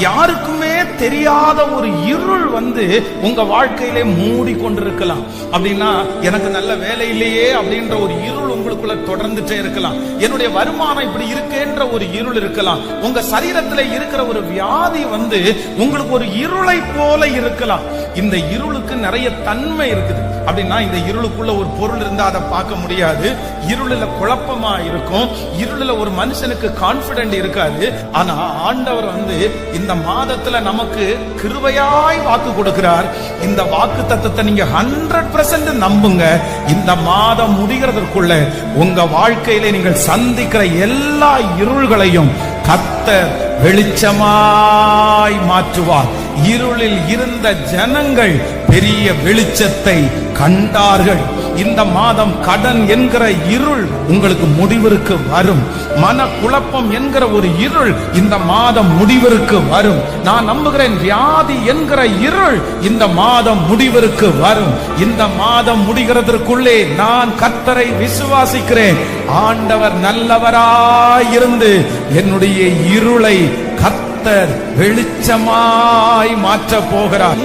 யாருக்குமே தெரியாத ஒரு இருள் உங்க வாழ்க்கையிலே மூடி கொண்டிருக்கலாம். அப்படின்னா எனக்கு நல்ல வேலை இல்லையே அப்படின்ற ஒரு இருள் உங்களுக்குள்ள தொடர்ந்துட்டே இருக்கலாம். என்னுடைய வருமானம் இப்படி இருக்கேன்ற ஒரு இருள் இருக்கலாம். உங்க சரீரத்துல இருக்கிற ஒரு வியாதி உங்களுக்கு ஒரு இருளை போல இருக்கலாம். இந்த இருளுக்கு நிறைய தன்மை இருக்குது. அப்படின்னா இந்த இருளுக்குள்ள ஒரு பொருள் இருந்தா அதை பார்க்க முடியாது. இருளுல குழப்பமா இருக்கும். இருளுல ஒரு மனுஷனுக்கு கான்பிடென்ட் இருக்காது. ஆனா ஆண்டவர் இந்த மாதத்துல நமக்கு கிருபையாய் வாக்கு கொடுக்கிறார். இந்த வாக்கு தத்தத்தை நீங்க 100% நம்புங்க. இந்த மாதம் முடிகிறதற்குள்ள உங்க வாழ்க்கையில நீங்கள் சந்திக்கிற எல்லா இருள்களையும் கர்த்தர் வெளிச்சமாய் மாற்றுவார். இருளில் இருந்த ஜனங்கள் பெரிய வெளிச்சத்தை கண்டார்கள். இந்த மாதம் கடன் என்கிற இருள் உங்களுக்கு முடிவிற்கு வரும். மன குழப்பம் என்கிற ஒரு இருள் இந்த மாதம் முடிவிற்கு வரும். நான் நம்புகிறேன் வியாதி என்கிற இருள் இந்த மாதம் முடிவிற்கு வரும். இந்த மாதம் முடிகிறதற்குள்ளே நான் கர்த்தரை விசுவாசிக்கிறேன். ஆண்டவர் நல்லவராயிருந்து என்னுடைய இருளை கர்த்தர் வெளிச்சமாய் மாற்ற போகிறார்.